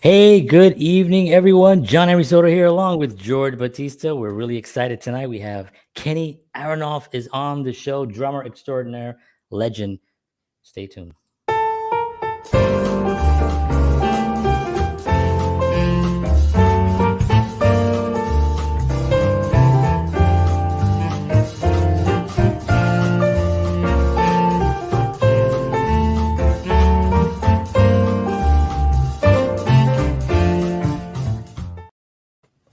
Hey, good evening, everyone. John Henry Soto here, along with George Batista. We're really excited tonight. We have Kenny Aronoff is on the show, drummer extraordinaire, legend. Stay tuned.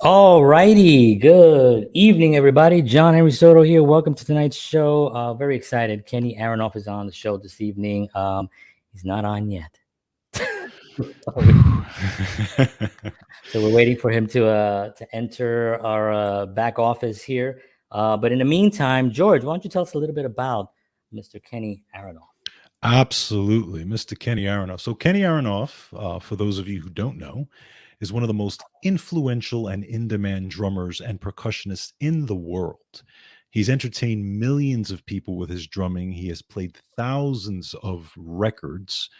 All righty. Good evening, everybody. John Henry Soto here. Welcome to tonight's show. Very excited. Kenny Aronoff is on the show this evening. He's not on yet. So we're waiting for him to enter our back office here. But in the meantime, George, why don't you tell us a little bit about Mr. Kenny Aronoff? Absolutely, Mr. Kenny Aronoff. So Kenny Aronoff, for those of you who don't know, is one of the most influential and in-demand drummers and percussionists in the world. He's entertained millions of people with his drumming. He has played thousands of records,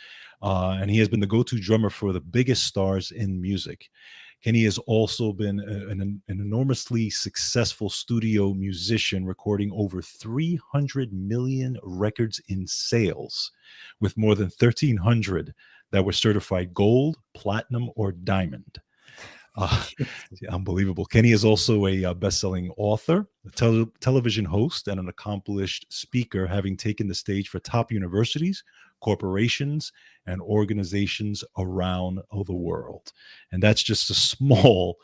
and he has been the go-to drummer for the biggest stars in music. Kenny has also been an enormously successful studio musician, recording over 300 million records in sales, with more than 1,300 that were certified gold, platinum, or diamond. Unbelievable. Kenny is also a best-selling author, a television host, and an accomplished speaker, having taken the stage for top universities, corporations, and organizations around the world. And that's just a small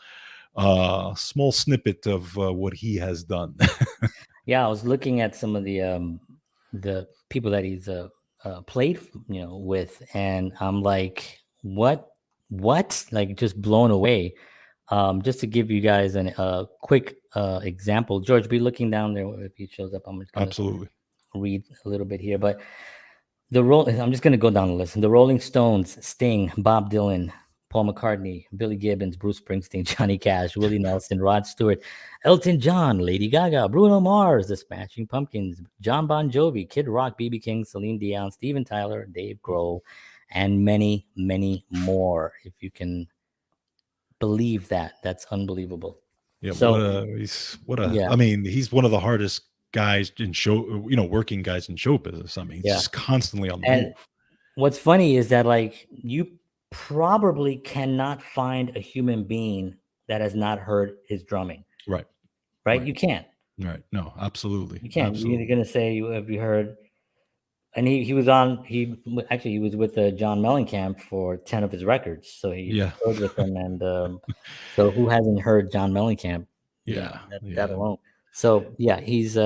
snippet of what he has done. Yeah, I was looking at some of the people that he's played, with, and I'm like, what, like, just blown away. Just to give you guys a quick example, George, be looking down there if he shows up. I'm just gonna Absolutely read a little bit here, but I'm just gonna go down the list. The Rolling Stones, Sting, Bob Dylan, Paul McCartney, Billy Gibbons, Bruce Springsteen, Johnny Cash, Willie Nelson, Rod Stewart, Elton John, Lady Gaga, Bruno Mars, The Smashing Pumpkins, John Bon Jovi, Kid Rock, B.B. King, Celine Dion, Steven Tyler, Dave Grohl, and many, many more. If you can believe that, that's unbelievable. Yeah, So, I mean, he's one of the hardest guys in working guys in show business. I mean, he's just constantly on the and move. what's funny is that, like, you probably cannot find a human being that has not heard his drumming. Right? You can't. Right. No, absolutely. You can't. Absolutely. You're gonna say, have you heard? And he was with John Mellencamp for 10 of his records. So he toured with him, and so who hasn't heard John Mellencamp? That alone. So yeah, he's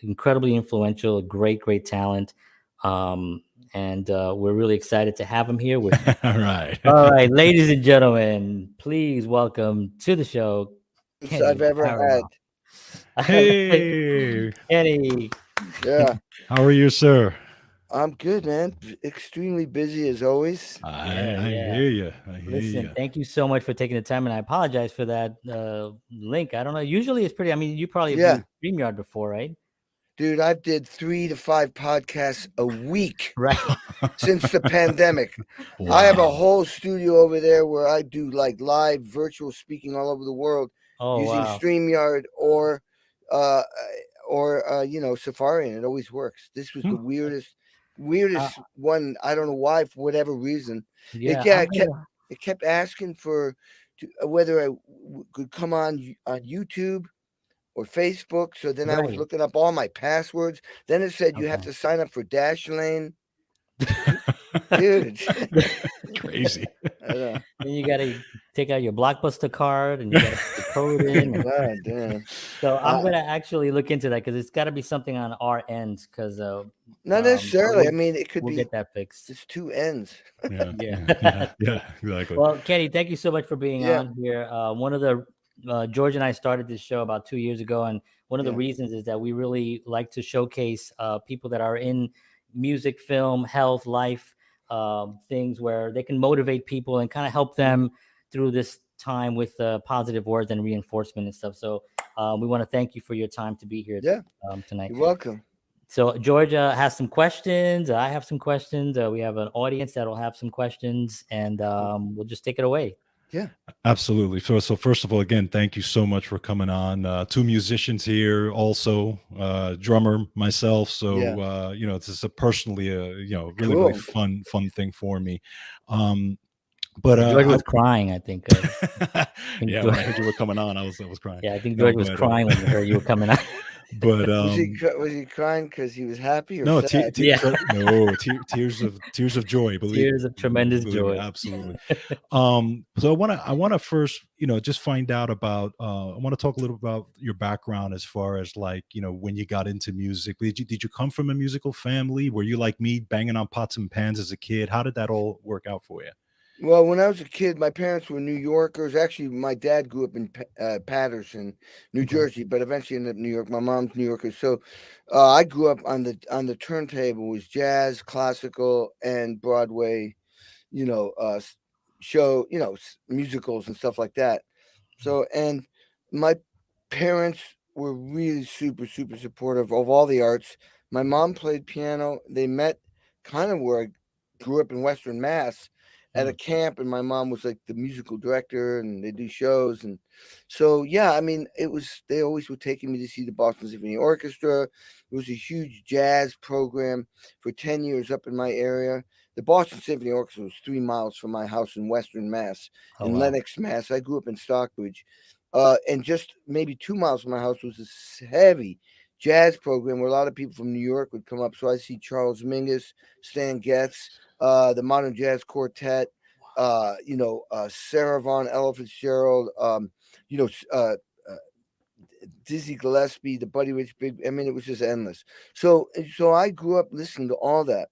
incredibly influential, great talent. And we're really excited to have him here with All right, ladies and gentlemen, please welcome to the show Kenny I've ever Aronoff. Hey, Kenny. Yeah. How are you, sir? I'm good, man. Extremely busy as always. I hear you. Listen, thank you so much for taking the time, and I apologize for that link. I don't know. Usually it's pretty. I mean, you probably have used StreamYard before, right? Dude, I've did 3 to 5 podcasts a week right since the pandemic. Wow. I have a whole studio over there where I do like live virtual speaking all over the world using StreamYard or Safari, and it always works. This was the weirdest one. I don't know why, for whatever reason. It kept asking whether I could come on YouTube or Facebook. So then I was looking up all my passwords. Then it said you have to sign up for Dashlane. Dude, crazy. Then you got to take out your Blockbuster card and you got to put the code in. God damn. So I'm going to actually look into that, because it's got to be something on our end. Because not necessarily. I mean, it could we'll get that fixed. It's 2 ends. Yeah, exactly. Well, Kenny, thank you so much for being on here. One of the George and I started this show about 2 years ago, and one of the reasons is that we really like to showcase people that are in music, film, health, life, things where they can motivate people and kind of help them through this time with positive words and reinforcement and stuff. So we want to thank you for your time to be here tonight. You're welcome. So Georgia has some questions. I have some questions. We have an audience that'll have some questions, and we'll just take it away. Yeah, absolutely. So first of all, again, thank you so much for coming on. Two musicians here, also drummer myself. So it's just a personally really fun thing for me. But George was crying, I think. Yeah, when I heard you were coming on, I was crying. Yeah, I think George was crying when he heard you were coming on. But was he crying because he was happy or no, sad? tears of joy. Tears of tremendous joy. Absolutely. So I want to first, just find out about. I want to talk a little about your background as far as like, when you got into music. Did you come from a musical family? Were you like me, banging on pots and pans as a kid? How did that all work out for you? Well, when I was a kid, my parents were New Yorkers. Actually, my dad grew up in Paterson, New Jersey, but eventually ended up in New York. My mom's New Yorker, so I grew up on the turntable. It was jazz, classical, and Broadway, show, musicals and stuff like that. So, and my parents were really super, super supportive of all the arts. My mom played piano. They met kind of where I grew up in Western Mass at a camp, and my mom was like the musical director, and they do shows. And so, yeah, I mean, they always were taking me to see the Boston Symphony Orchestra. It was a huge jazz program for 10 years up in my area. The Boston Symphony Orchestra was 3 miles from my house in Western Mass, Lenox, Mass. I grew up in Stockbridge. And just maybe 2 miles from my house was this heavy jazz program where a lot of people from New York would come up. So I see Charles Mingus, Stan Getz, the Modern Jazz Quartet, Sarah Vaughan, Ella Fitzgerald, Dizzy Gillespie, the Buddy Rich Big. I mean, it was just endless. So I grew up listening to all that.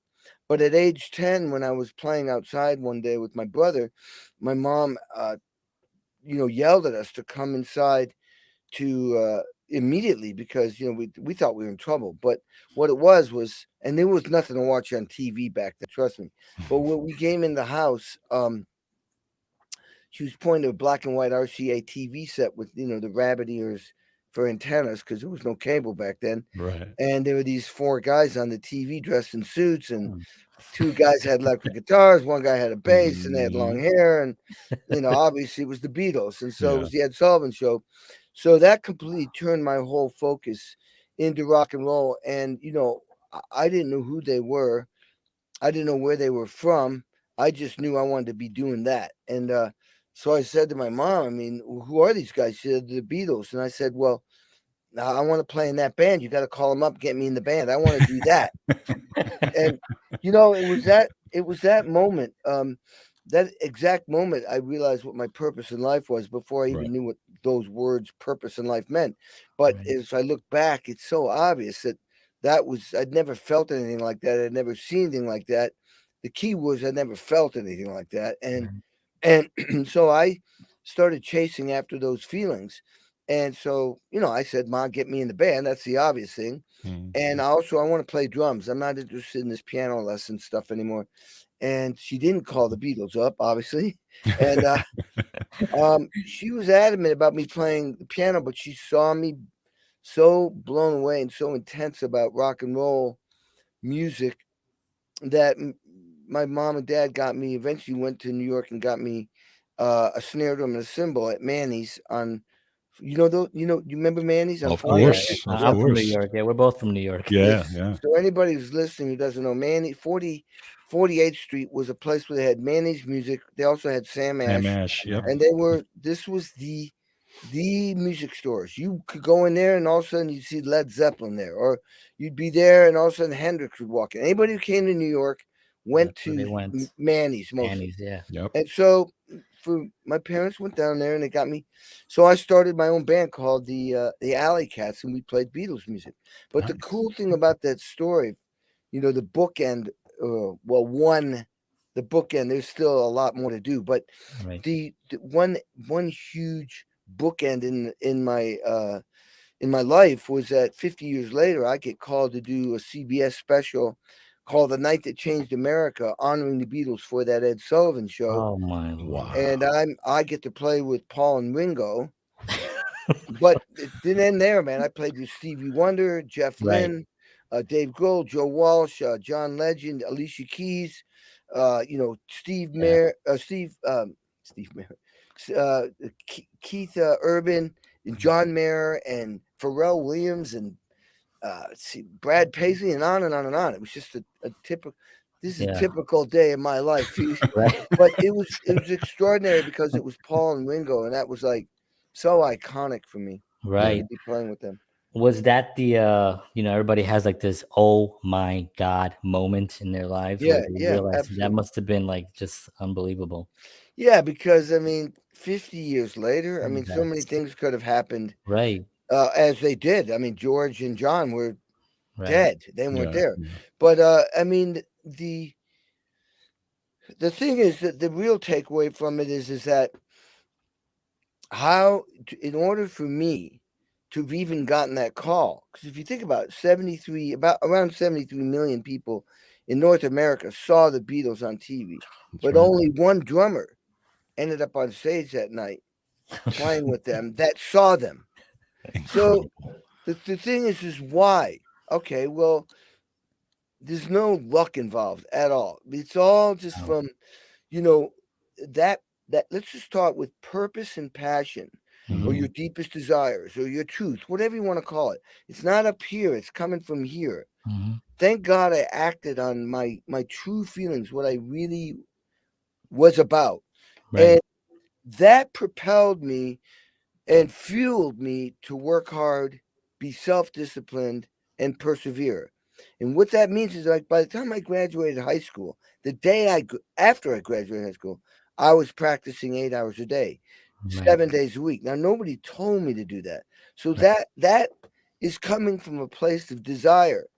But at age 10, when I was playing outside one day with my brother, my mom, yelled at us to come inside to immediately, because we thought we were in trouble. But what it was, and there was nothing to watch on TV back then, trust me. But when we came in the house, she was pointing to a black and white RCA TV set with the rabbit ears for antennas, because there was no cable back then. Right. And there were these 4 guys on the TV dressed in suits, and 2 guys had electric guitars, 1 guy had a bass, and they had long hair, and obviously it was the Beatles, and so it was the Ed Sullivan Show. So that completely turned my whole focus into rock and roll. And I didn't know who they were, I didn't know where they were from. I just knew I wanted to be doing that. And so I said to my mom, I mean, who are these guys? She said, the Beatles. And I said, well, I want to play in that band. You got to call them up, get me in the band. I want to do that. And it was that moment, that exact moment, I realized what my purpose in life was before I even knew what those words purpose in life meant. But as I look back, it's so obvious I'd never felt anything like that. I'd never seen anything like that. The key was I never felt anything like that. And so I started chasing after those feelings. And so, I said, Mom, get me in the band. That's the obvious thing. And also, I want to play drums. I'm not interested in this piano lesson stuff anymore. And she didn't call the Beatles up, obviously. And she was adamant about me playing the piano, but she saw me so blown away and so intense about rock and roll music that my mom and dad eventually went to New York and got me a snare drum and a cymbal at Manny's on, you remember Manny's? Of course. I'm from New York. Yeah, we're both from New York. Yeah. So anybody who's listening who doesn't know, 48th Street was a place where they had Manny's music. They also had Sam Ash. Yep. And this was the music stores. You could go in there and all of a sudden you'd see Led Zeppelin there, or you'd be there and all of a sudden Hendrix would walk in. Anybody who came to New York went to Manny's mostly. Manny's, yeah. Yep. And so my parents went down there and they got me. So I started my own band called the Alley Cats, and we played Beatles music. But the cool thing about that story, the bookend, the bookend, there's still a lot more to do, but the one huge bookend in my life was that 50 years later, I get called to do a CBS special called The Night That Changed America, honoring the Beatles for that Ed Sullivan Show. Oh my Lord. And I get to play with Paul and Ringo. But it didn't end there, man. I played with Stevie Wonder, Jeff Lynne, Dave Grohl, Joe Walsh, John Legend, Alicia Keys, Steve Yeah. Mayer, Keith Urban, and John Mayer, and Pharrell Williams, and Brad Paisley, and on and on and on. It was just a typical. This is a typical day in my life, Right. but it was extraordinary because it was Paul and Ringo, and that was like so iconic for me. Right. To be playing with them. Was that the everybody has like this oh my god moment in their lives where they realize absolutely. that must have been like just unbelievable. Yeah, because I mean, 50 years later, I mean, so many That's things could have happened right. As they did. I mean, George and John were Right. dead; they weren't there. Yeah. But I mean, the thing is that the real takeaway from it is that in order for me to have even gotten that call, because if you think about it, around 73 million people in North America saw the Beatles on TV, but only one drummer ended up on stage that night playing with them that saw them. Incredible. So the thing is why? Okay, well, there's no luck involved at all. It's all just from, that let's just start with purpose and passion, or your deepest desires, or your truth, whatever you want to call it. It's not up here; it's coming from here. Thank God I acted on my true feelings, what I really was about, and that propelled me and fueled me to work hard, be self-disciplined, and persevere. And what that means is, like, by the time I graduated high school, the day after I graduated high school, I was practicing 8 hours a day, 7 days a week. Now, nobody told me to do that. So that is coming from a place of desire.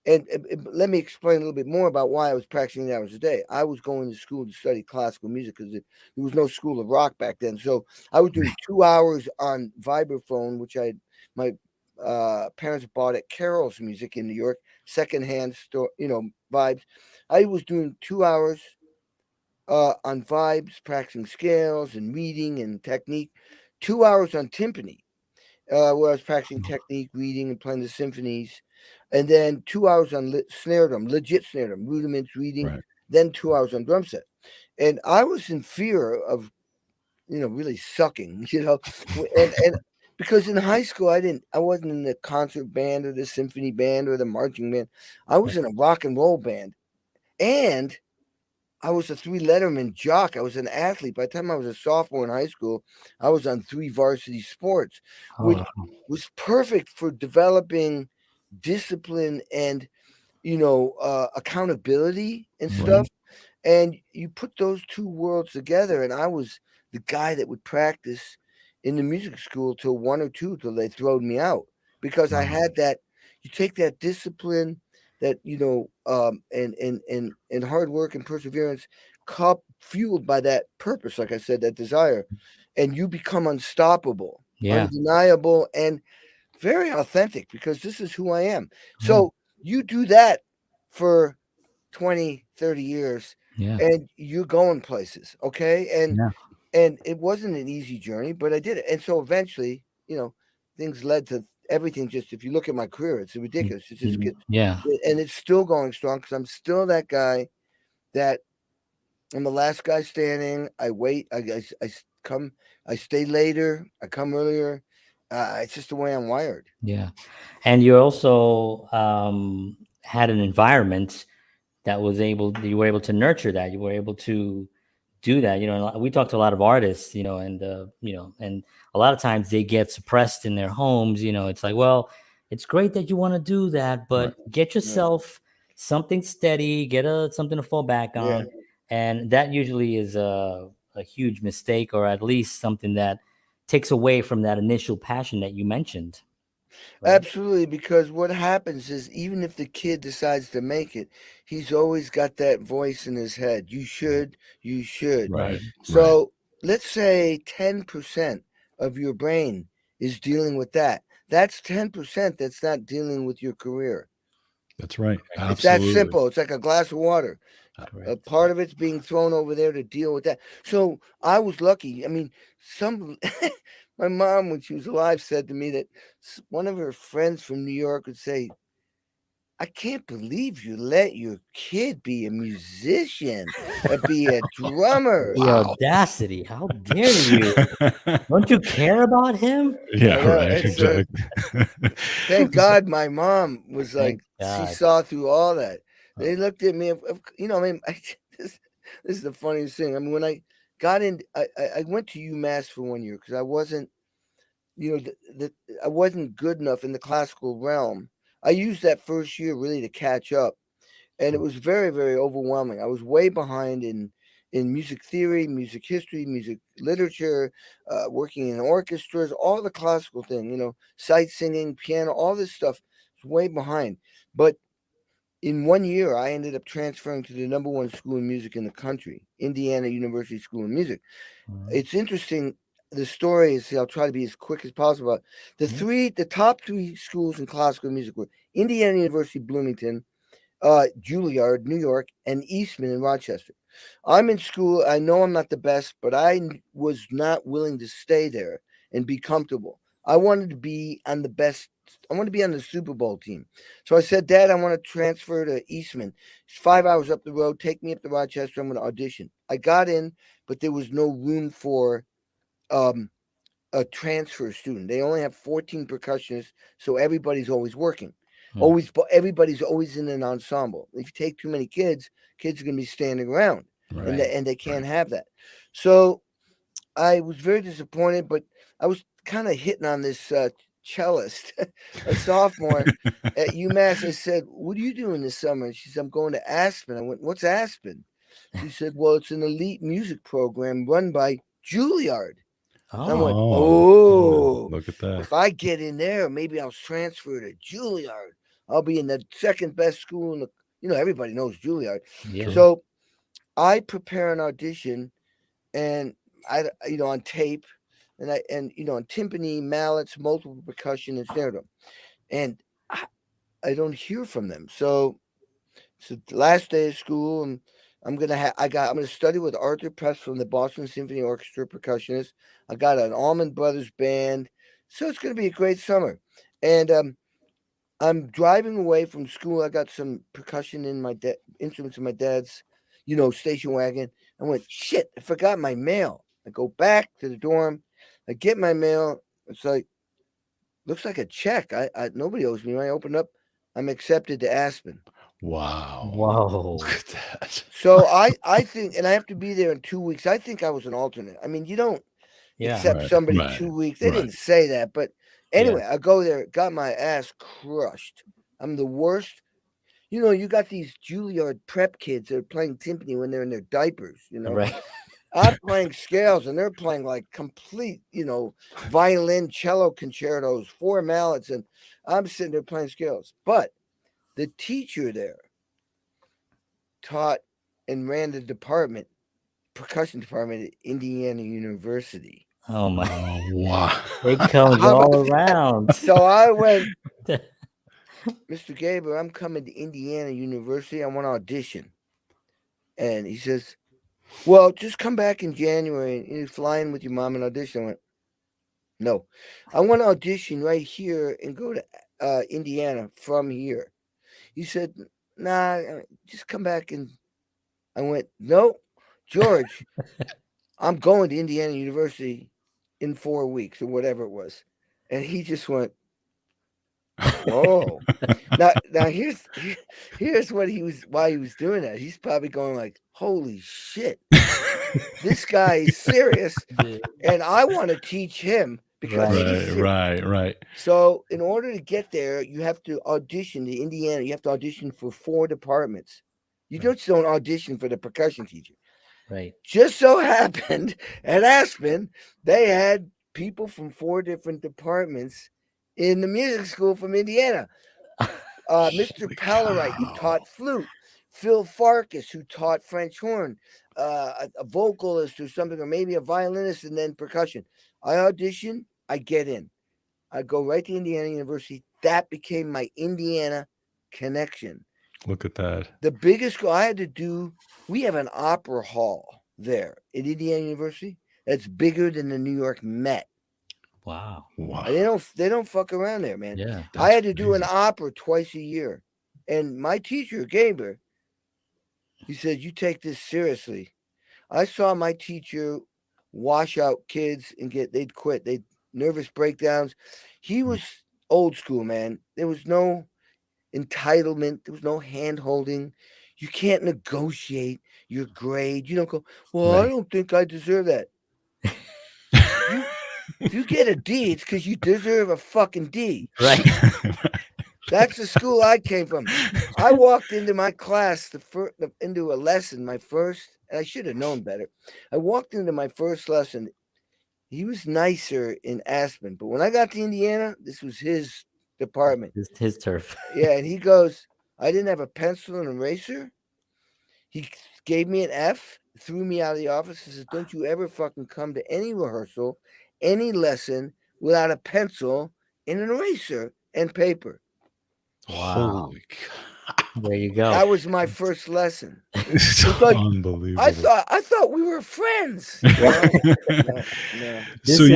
And let me explain a little bit more about why I was practicing 8 hours a day. I was going to school to study classical music because there was no school of rock back then. So I was doing 2 hours on vibraphone, which my parents bought at Carol's Music in New York, secondhand store, vibes. I was doing 2 hours on vibes, practicing scales and reading and technique, 2 hours on timpani, where I was practicing technique, reading, and playing the symphonies. And then 2 hours on snare drum, legit snare drum, rudiments, reading, then 2 hours on drum set. And I was in fear of, really sucking, and because in high school, I wasn't in the concert band or the symphony band or the marching band. I was in a rock and roll band, and I was a 3 letterman jock. I was an athlete. By the time I was a sophomore in high school, I was on 3 varsity sports, which was perfect for developing discipline and accountability and stuff. And you put those 2 worlds together, and I was the guy that would practice in the music school till 1 or 2 till they throwed me out, because I had that. You take that discipline, that and hard work and perseverance, fueled by that purpose, like I said, that desire, and you become unstoppable, undeniable, and very authentic, because this is who I am. So you do that for 20, 30 years, and you're going places, okay? And it wasn't an easy journey, but I did it. And so eventually, things led to everything. Just if you look at my career, it's ridiculous. It just gets, and it's still going strong, because I'm still that guy that I'm the last guy standing. I wait. I come. I stay later. I come earlier. It's just the way I'm wired. Yeah. And you also had an environment that you were able to nurture that. You were able to do that. We talked to a lot of artists, and and a lot of times they get suppressed in their homes. It's like, well, it's great that you want to do that, but get yourself something steady, get something to fall back on. And that usually is a huge mistake, or at least something that takes away from that initial passion that you mentioned. Right? Absolutely, because what happens is, even if the kid decides to make it, he's always got that voice in his head. You should. Right. So let's say 10% of your brain is dealing with that. That's 10% that's not dealing with your career. That's right. Absolutely. It's that simple. It's like a glass of water. A part of it's being thrown over there to deal with that. So I was lucky. I mean, my mom, when she was alive, said to me that one of her friends from New York would say, I can't believe you let your kid be a musician, be a drummer. The audacity! How dare you? Don't you care about him? Yeah, right. Exactly. Thank God my mom was Thank like, she God. saw through all that. They looked at me, I mean, this is the funniest thing. I mean, when I got in, I went to UMass for 1 year because I wasn't, I wasn't good enough in the classical realm. I used that first year really to catch up, and it was very, very overwhelming. I was way behind in music theory, music history, music literature, working in orchestras, all the classical thing, sight singing, piano, all this stuff was way behind. But in 1 year, I ended up transferring to the #1 school in music in the country, Indiana University School of Music. It's interesting. The story is, I'll try to be as quick as possible. The top 3 schools in classical music were Indiana University, Bloomington, Juilliard, New York, and Eastman in Rochester. I'm in school. I know I'm not the best, but I was not willing to stay there and be comfortable. I wanted to be on the best. I want to be on the Super Bowl team. So I said, Dad, I want to transfer to Eastman. It's 5 hours up the road. Take me up to Rochester. I'm going to audition. I got in, but there was no room for a transfer student. They only have 14 percussionists, so everybody's always working. Everybody's always in an ensemble. If you take too many kids are going to be standing around, and they can't have that. So I was very disappointed, but I was kind of hitting on this cellist, a sophomore at UMass. I said, "What are you doing this summer?" And she said, "I'm going to Aspen." I went, "What's Aspen?" She said, "Well, it's an elite music program run by Juilliard." I went, look at that. If I get in there, maybe I'll transfer to Juilliard. I'll be in the second best school in the, everybody knows Juilliard. Yeah. So I prepare an audition, and on tape, and on timpani, mallets, multiple percussion, and snare drum, and I don't hear from them. So it's the last day of school, and I'm gonna study with Arthur Press from the Boston Symphony Orchestra, percussionist. I got an Allman Brothers band, so it's gonna be a great summer. And I'm driving away from school. I got some percussion in my instruments in my dad's, station wagon. I went, shit, I forgot my mail. I go back to the dorm. I get my mail. It's like, looks like a check. I nobody owes me. When I open up, I'm accepted to Aspen. Wow. Whoa. Look at that. So I think, and I have to be there in 2 weeks. I think I was an alternate. I mean, you don't accept somebody 2 weeks. They didn't say that, but anyway, I go there, got my ass crushed. I'm the worst. You got these Juilliard prep kids that are playing timpani when they're in their diapers. Right. I'm playing scales, and they're playing like complete, violin, cello concertos, 4 mallets, and I'm sitting there playing scales. But the teacher there taught and ran the percussion department at Indiana University. Oh my! Wow! It comes all around. So I went, Mr. Gaber, I'm coming to Indiana University. I want to audition. And he says, well, just come back in January and you fly in with your mom and audition. I went, no, I want to audition right here and go to Indiana from here. He said, nah, just come back. And I went, no, George, I'm going to Indiana University in 4 weeks or whatever it was. And he just went, oh. now here's why he was doing that. He's probably going like, holy shit, this guy is serious, and I want to teach him because right. So in order to get there, you have to audition to Indiana. You have to audition for 4 departments. You just don't audition for the percussion teacher. Right. Just so happened at Aspen, they had people from 4 different departments in the music school from Indiana. Mr. Pallerite, who taught flute, Phil Farkas, who taught French horn, a vocalist or something, or maybe a violinist, and then percussion. I audition, I get in. I go right to Indiana University. That became my Indiana connection. Look at that. The biggest goal I had to do, we have an opera hall there at Indiana University that's bigger than the New York Met. Wow. They don't fuck around there, man. Yeah. I had to do an opera twice a year. And my teacher, Gaber, he said, "You take this seriously." I saw my teacher wash out kids and they'd quit. They'd nervous breakdowns. He was old school, man. There was no entitlement. There was no hand holding. You can't negotiate your grade. You don't go, well, I don't think I deserve that. If you get a D, it's because you deserve a fucking D. Right. That's the school I came from. I walked into my class, into a lesson, my first, and I should have known better. I walked into my first lesson. He was nicer in Aspen, but when I got to Indiana, this was his department. His turf. Yeah, and he goes, I didn't have a pencil and eraser. He gave me an F, threw me out of the office, and says, don't you ever fucking come to any rehearsal, any lesson without a pencil and an eraser and paper. Wow. Holy God. There you go. That was my first lesson. It's unbelievable. I thought we were friends. No. So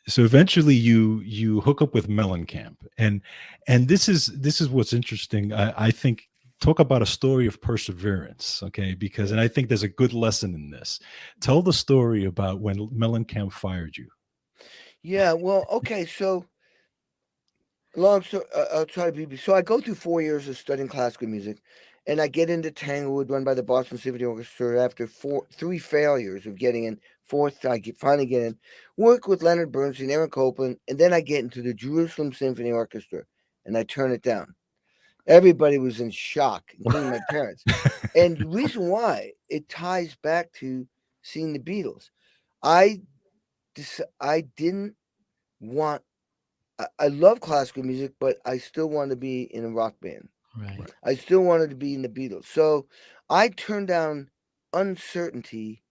so eventually you hook up with Mellencamp, and this is what's interesting. I think, talk about a story of perseverance, okay? Because, and I think there's a good lesson in this. Tell the story about when Mellencamp fired you. Yeah, well, okay, so long story. I'll try to be. So I go through 4 years of studying classical music, and I get into Tanglewood, run by the Boston Symphony Orchestra. After 3 failures of getting in, fourth, I finally get in. Work with Leonard Bernstein, Aaron Copland, and then I get into the Jerusalem Symphony Orchestra, and I turn it down. Everybody was in shock, including my parents. And the reason why, it ties back to seeing the Beatles. I didn't want. I love classical music, but I still want to be in a rock band. Right. I still wanted to be in the Beatles. So I turned down uncertainty.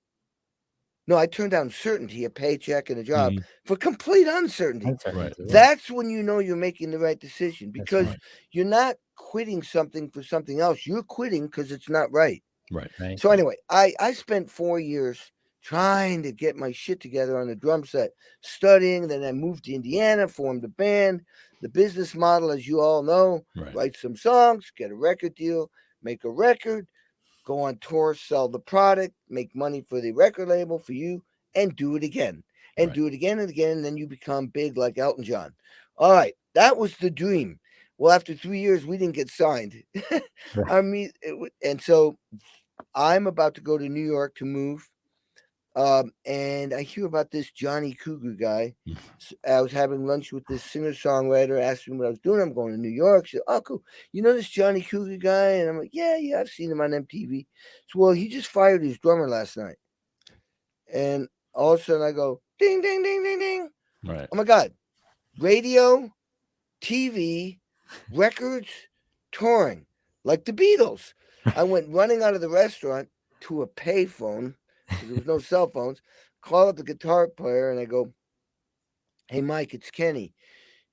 No, I turned down certainty, a paycheck and a job, for complete uncertainty. Right. That's when you know you're making the right decision, because you're not quitting something for something else. You're quitting because it's not right. Right. So anyway, I spent 4 years trying to get my shit together on the drum set, studying. Then I moved to Indiana, formed a band. The business model, as you all know, write some songs, get a record deal, make a record, go on tour, sell the product, make money for the record label, for you, and do it again. And do it again and again, and then you become big like Elton John. All right, that was the dream. Well, after 3 years, we didn't get signed. I mean, and so I'm about to go to New York to move. And I hear about this Johnny Cougar guy. I was having lunch with this singer-songwriter, asked me what I was doing. I'm going to New York. She said, oh, cool. You know this Johnny Cougar guy? And I'm like, yeah, I've seen him on MTV. So, well, he just fired his drummer last night. And all of a sudden I go, ding, ding, ding, ding, ding. Right. Oh, my God. Radio, TV, records, touring, like the Beatles. I went running out of the restaurant to a payphone, because there was no cell phones, call up the guitar player, and I go, hey, Mike, it's Kenny.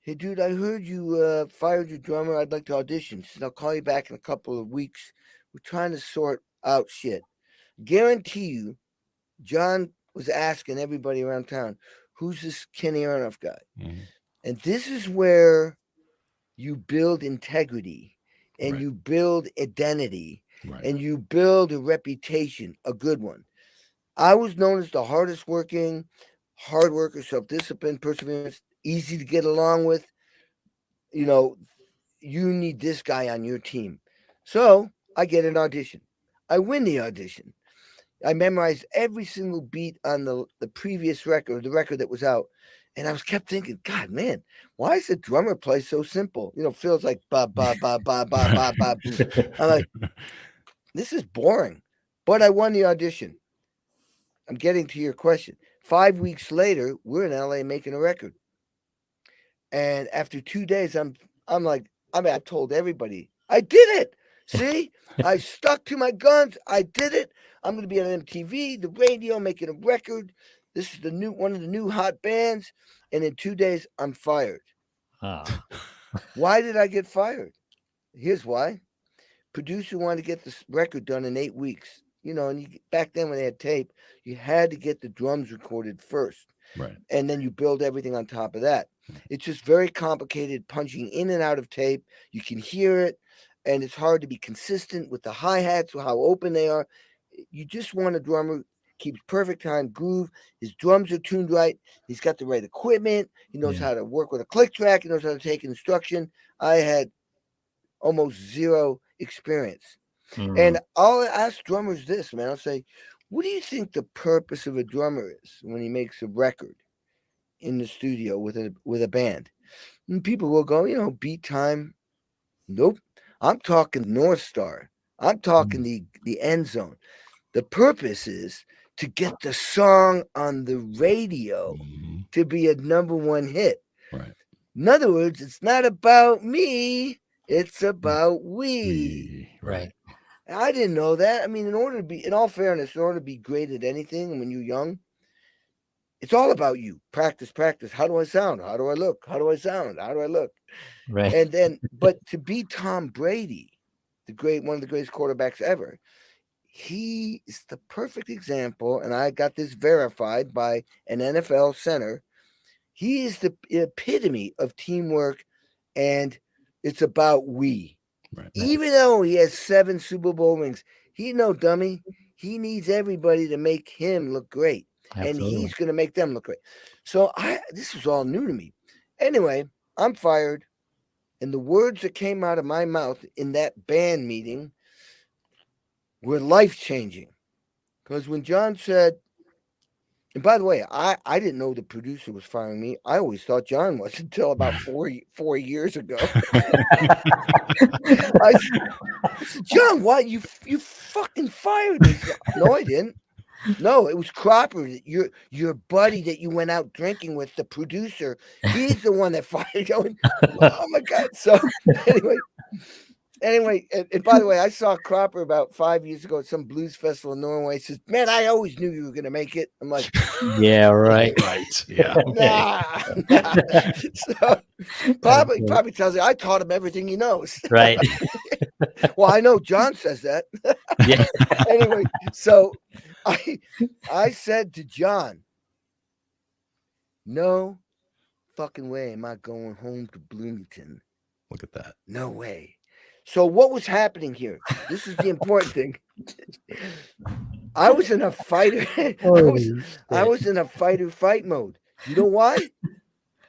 Hey, dude, I heard you fired your drummer. I'd like to audition. He said, I'll call you back in a couple of weeks. We're trying to sort out shit. Guarantee you, John was asking everybody around town, who's this Kenny Aronoff guy? And this is where you build integrity, and you build identity, and you build a reputation, a good one. I was known as the hardest working, hard worker, self-discipline, perseverance, easy to get along with. You know, you need this guy on your team. So I get an audition. I win the audition. I memorized every single beat on the previous record, the record that was out. And I kept thinking, God, man, why is the drummer play so simple? You know, feels like ba, ba, ba, ba, ba, ba, ba. I'm like, this is boring. But I won the audition. I'm getting to your question. 5 weeks later, we're in LA making a record. And after 2 days, I'm like, I told everybody, I did it. See, I stuck to my guns. I did it. I'm going to be on MTV, the radio, making a record. This is one of the new hot bands. And in 2 days, I'm fired. Why did I get fired? Here's why. Producer wanted to get this record done in 8 weeks. You know, and back then when they had tape, you had to get the drums recorded first. Right. And then you build everything on top of that. It's just very complicated, punching in and out of tape. You can hear it, and it's hard to be consistent with the hi-hats, how open they are. You just want a drummer keeps perfect time, groove. His drums are tuned right. He's got the right equipment. He knows how to work with a click track. He knows how to take instruction. I had almost zero experience. And I'll ask drummers this, man. I'll say, what do you think the purpose of a drummer is when he makes a record in the studio with a band? And people will go, beat time. Nope. I'm talking North Star. I'm talking the end zone. The purpose is to get the song on the radio to be a #1 hit. Right. In other words, it's not about me. It's about we. Right. I didn't know that. I mean, in all fairness, in order to be great at anything when you're young, it's all about you. Practice, practice. How do I sound? How do I look? How do I sound? How do I look? Right. And then, but to be Tom Brady, one of the greatest quarterbacks ever, he is the perfect example. And I got this verified by an NFL center. He is the epitome of teamwork, and it's about we. Right. Even though he has 7 Super Bowl rings, he's no dummy. He needs everybody to make him look great. Absolutely. And he's going to make them look great. So this was all new to me. Anyway, I'm fired. And the words that came out of my mouth in that band meeting were life-changing. Because when John said, and by the way, I didn't know the producer was firing me. I always thought John was until about 4 years ago. I said, John, what? You fucking fired me. No, I didn't. No, it was Cropper, your buddy that you went out drinking with, the producer. He's the one that fired you. Oh my God. So anyway, and by the way, I saw Cropper about 5 years ago at some blues festival in Norway. He says, man, I always knew you were going to make it. I'm like, yeah, right. Right. Yeah. Okay. Nah. So probably tells you I taught him everything he knows. Right. Well, I know John says that. Yeah. Anyway, so I said to John, no fucking way am I going home to Bloomington. Look at that. No way. So what was happening here? This is the important thing. I was in a fighter. I was in a fight mode. You know why?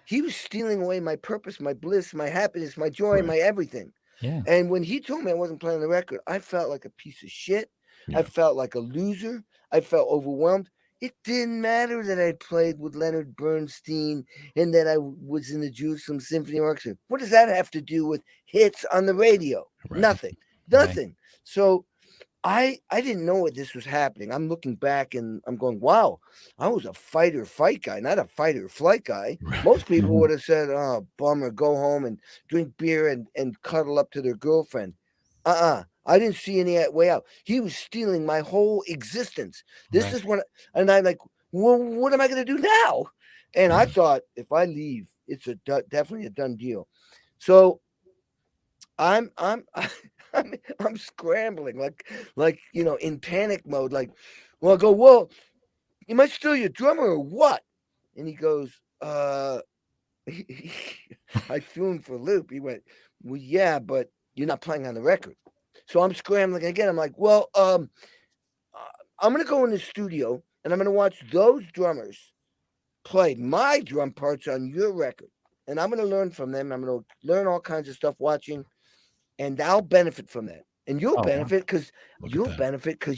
He was stealing away my purpose, my bliss, my happiness, my joy, my everything. Yeah. And when he told me I wasn't playing the record, I felt like a piece of shit. Yeah. I felt like a loser. I felt overwhelmed. It didn't matter that I played with Leonard Bernstein and that I was in the Jerusalem Symphony Orchestra. What does that have to do with hits on the radio? Right. Nothing. Right. So I didn't know what this was happening. I'm looking back and I'm going, wow, I was a fight guy, not a fight or flight guy. Right. Most people would have said, oh, bummer, go home and drink beer and cuddle up to their girlfriend. I didn't see any way out. He was stealing my whole existence. This is what, and I'm like, well, what am I going to do now? And I thought, if I leave, it's definitely a done deal. So I'm scrambling, like in panic mode. Like, well, I go, well, am I still your drummer or what? And he goes, I threw him for a loop. He went, well, yeah, but you're not playing on the record. So I'm scrambling again. I'm like, well, I'm going to go in the studio and I'm going to watch those drummers play my drum parts on your record. And I'm going to learn from them. I'm going to learn all kinds of stuff watching, and I'll benefit from that. And you'll benefit because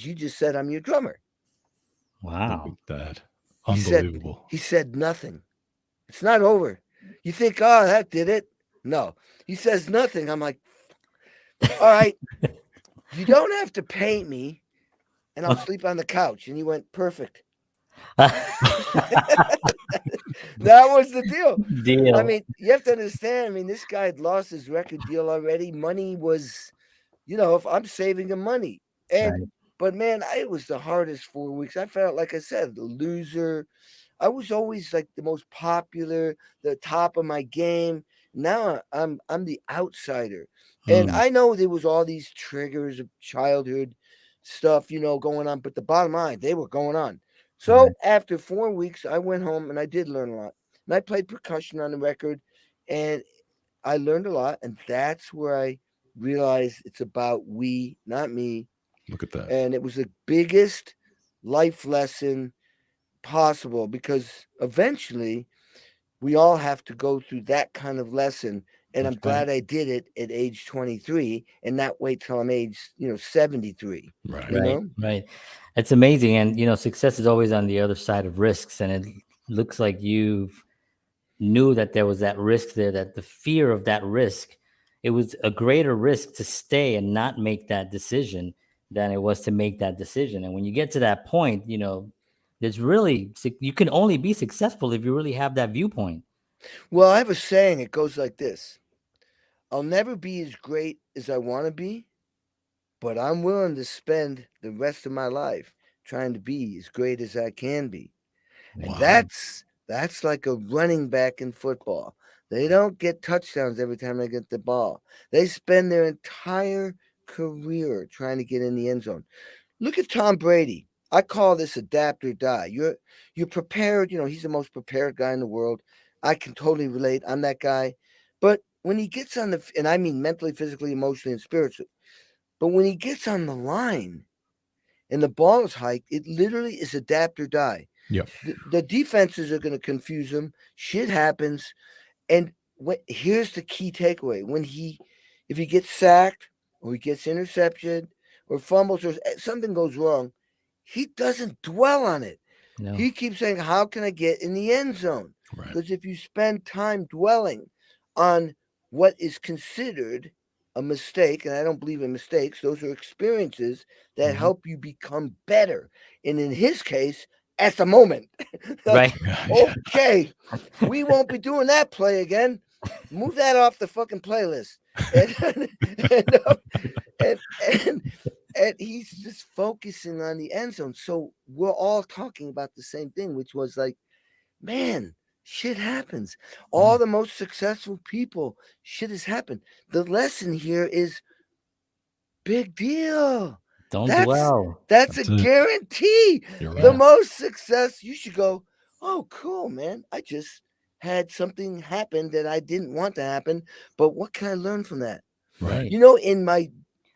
you just said I'm your drummer. Wow. Look at that. Unbelievable. He said nothing. It's not over. You think, oh, that did it? No. He says nothing. I'm like, all right, you don't have to pay me, and I'll sleep on the couch. And he went, perfect. That was the deal. I mean, you have to understand. I mean, this guy had lost his record deal already. Money was, if I'm saving him money. But man, it was the hardest 4 weeks. I felt, like I said, the loser. I was always like the most popular, the top of my game. Now I'm the outsider. And I know there was all these triggers of childhood stuff, going on. But the bottom line, they were going on. So after 4 weeks, I went home and I did learn a lot. And I played percussion on the record, and I learned a lot. And that's where I realized it's about we, not me. Look at that. And it was the biggest life lesson possible, because eventually we all have to go through that kind of lesson. And That's I'm glad I did it at age 23 and not wait till I'm age, 73. Right. Right. It's amazing. And, success is always on the other side of risks. And it looks like you knew that there was that risk there, that the fear of that risk, it was a greater risk to stay and not make that decision than it was to make that decision. And when you get to that point, there's really, you can only be successful if you really have that viewpoint. Well, I have a saying. It goes like this: I'll never be as great as I want to be, but I'm willing to spend the rest of my life trying to be as great as I can be. And that's like a running back in football. They don't get touchdowns every time they get the ball. They spend their entire career trying to get in the end zone. Look at Tom Brady. I call this adapt or die. You're prepared. He's the most prepared guy in the world. I can totally relate. I'm that guy. But when he gets on and I mean mentally, physically, emotionally, and spiritually, but when he gets on the line and the ball is hiked, it literally is adapt or die. Yeah. The defenses are going to confuse him. Shit happens. And here's the key takeaway. If he gets sacked or he gets intercepted or fumbles or something goes wrong, he doesn't dwell on it. No. He keeps saying, how can I get in the end zone? Right. Because if you spend time dwelling on what is considered a mistake, and I don't believe in mistakes, those are experiences that help you become better. And in his case, at the moment, right? Okay, we won't be doing that play again. Move that off the fucking playlist. And he's just focusing on the end zone. So we're all talking about the same thing, which was like, man, shit happens. All the most successful people, shit has happened. The lesson here is big deal. Don't dwell. That's a guarantee. The most success, you should go, oh, cool, man. I just had something happen that I didn't want to happen, but what can I learn from that? Right.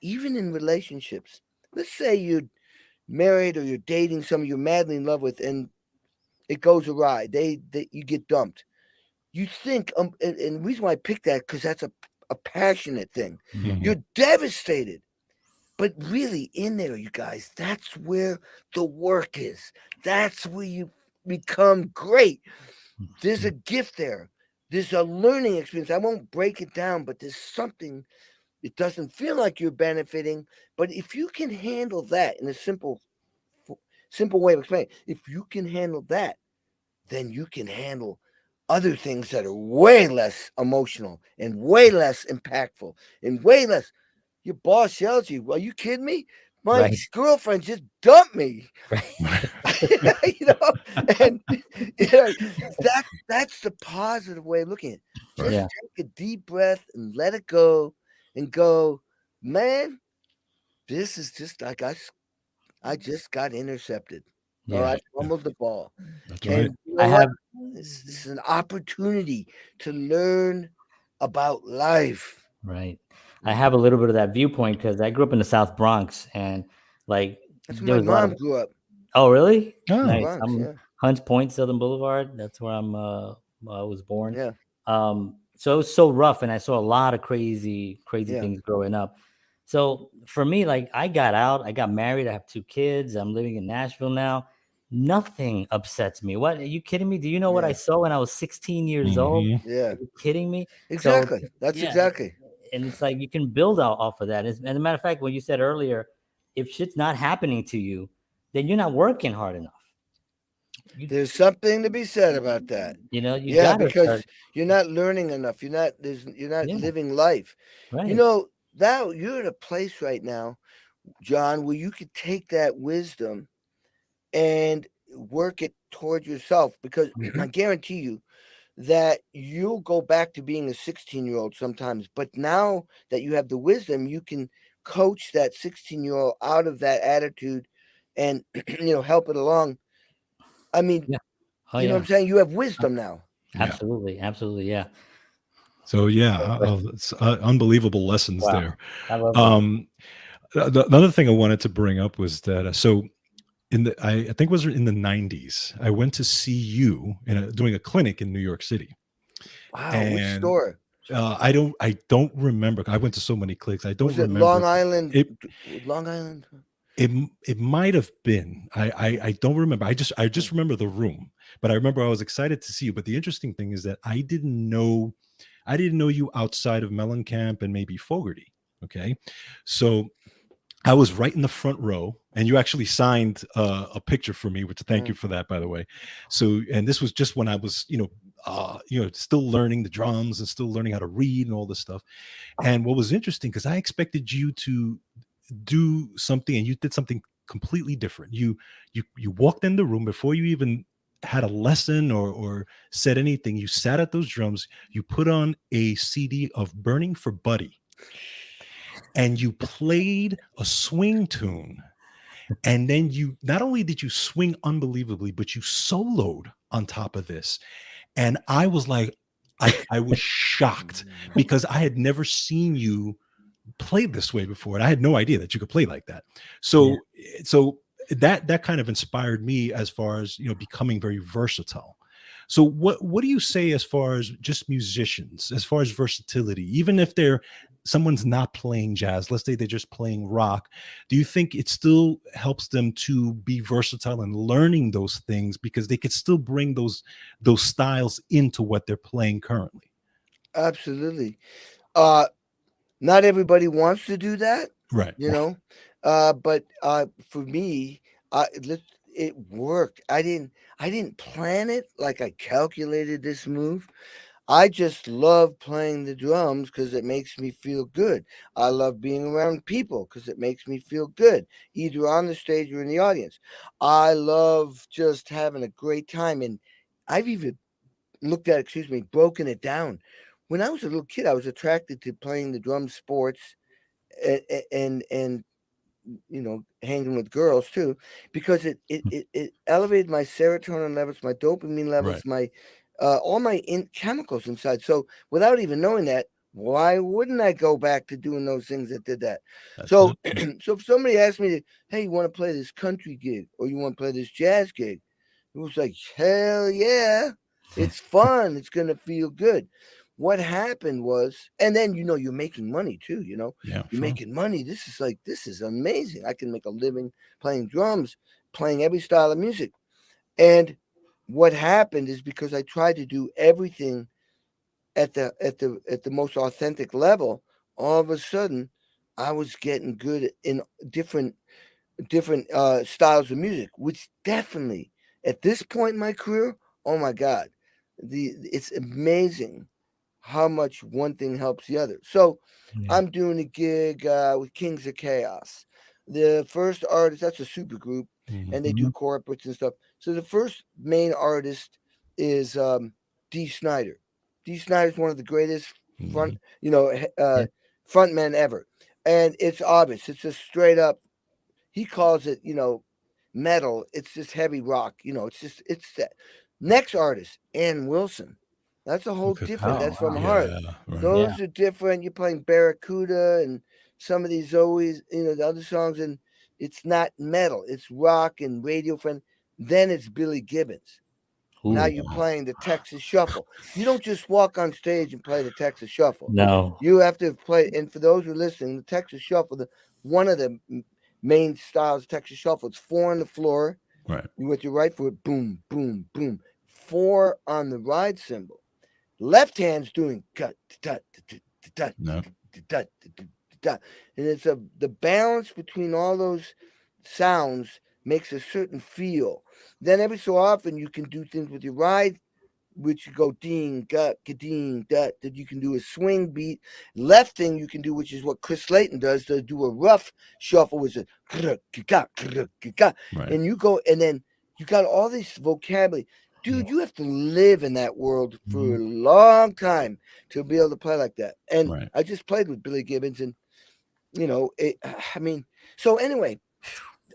Even in relationships, let's say you're married or you're dating someone you're madly in love with and it goes awry. You get dumped. You think, and the reason why I picked that, because that's a passionate thing. Mm-hmm. You're devastated. But really, in there, you guys, that's where the work is. That's where you become great. There's a gift there. There's a learning experience. I won't break it down, but there's something. It doesn't feel like you're benefiting. But if you can handle that in a simple way of explaining, if you can handle that, then you can handle other things that are way less emotional and way less impactful and way less. Your boss yells at you. Are you kidding me? My girlfriend just dumped me. Right. And that's the positive way of looking at it. Just take a deep breath and let it go and go, man, this is just like I just got intercepted. Yeah. Or I fumbled the ball. That's and right. This is an opportunity to learn about life. Right. I have a little bit of that viewpoint because I grew up in the South Bronx, and that's where my mom grew up. Oh, really? Oh, nice. Bronx, I'm Hunts Point, Southern Boulevard. That's where I was born. Yeah. So it was so rough, and I saw a lot of crazy things growing up. So for me, I got out, I got married, I have 2 kids, I'm living in Nashville now. Nothing upsets me. What, are you kidding me? Do you know what I saw when I was 16 years old? Yeah. Are you kidding me? Exactly. That's exactly. And it's like you can build out off of that. And as a matter of fact, when you said earlier, if shit's not happening to you, then you're not working hard enough. There's something to be said about that. Because you're not learning enough. You're not living life. Right. Now you're at a place right now, John, where you could take that wisdom and work it toward yourself, because I guarantee you that you'll go back to being a 16-year-old sometimes. But now that you have the wisdom, you can coach that 16-year-old out of that attitude and help it along. I mean, you know what I'm saying? You have wisdom now. Absolutely, yeah. So it's unbelievable lessons there. I love Another thing I wanted to bring up was that so I think it was in the 90s, I went to see you doing a clinic in New York City. Wow, which And store? I don't remember. I went to so many clinics. I don't Was it remember. Long Island? It Long Island? it might have been. I don't remember. I just remember the room, but I remember I was excited to see you. But the interesting thing is that I didn't know you outside of Mellencamp and maybe Fogarty. Okay, so I was right in the front row, and you actually signed a picture for me, which thank you for that, by the way. So, and this was just when I was, still learning the drums and still learning how to read and all this stuff. And what was interesting, because I expected you to do something, and you did something completely different. You walked in the room before you even had a lesson or said anything. You sat at those drums. You put on a CD of Burning for Buddy, and you played a swing tune. And then you not only did you swing unbelievably, but you soloed on top of this. And I was like, I was shocked because I had never seen you play this way before. And I had no idea that you could play like that. So that kind of inspired me as far as, becoming very versatile. So what do you say as far as just musicians, as far as versatility, even if someone's not playing jazz, let's say they're just playing rock, do you think it still helps them to be versatile and learning those things because they could still bring those styles into what they're playing currently? Absolutely. Not everybody wants to do that, right? But for me, it worked. I didn't plan it like I calculated this move. I just love playing the drums because it makes me feel good. I love being around people because it makes me feel good, either on the stage or in the audience. I love just having a great time. And I've even broken it down. When I was a little kid, I was attracted to playing the drum sports and hanging with girls too, because it elevated my serotonin levels, my dopamine levels, my all my chemicals inside. So without even knowing that, why wouldn't I go back to doing those things that did that? So if somebody asked me, hey, you want to play this country gig or you want to play this jazz gig? It was like, hell yeah, it's fun. It's going to feel good. What happened was, and then, you're making money too, you're making money. This is amazing. I can make a living playing drums, playing every style of music. And what happened is, because I tried to do everything at the most authentic level, all of a sudden I was getting good in different styles of music, which definitely at this point in my career, oh my God, it's amazing how much one thing helps the other. So I'm doing a gig with Kings of Chaos. The first artist, that's a super group, and they do corporates and stuff. So the first main artist is Dee Snider. Dee Snider is one of the greatest frontmen ever. And it's obvious. It's just straight up, he calls it, metal. It's just heavy rock. It's that. Next artist, Ann Wilson. That's a whole different. That's from Heart. Those are different. You're playing Barracuda and some of these always, the other songs, and it's not metal. It's rock and radio friend. Then it's Billy Gibbons. Ooh. Now you're playing the Texas Shuffle. You don't just walk on stage and play the Texas Shuffle. No. You have to play. And for those who are listening, the Texas Shuffle, one of the main styles of Texas Shuffle, it's 4 on the floor. Right. With your right foot, boom, boom, boom. 4 on the ride cymbal. Left hand's doing cut, and it's the balance between all those sounds makes a certain feel. Then every so often you can do things with your ride, which you go ding, gut, ding, that you can do a swing beat. Left thing you can do, which is what Chris Slayton does, to do a rough shuffle, which is and you go, and then you got all this vocabulary. Dude, you have to live in that world for a long time to be able to play like that. And I just played with Billy Gibbons, and so anyway,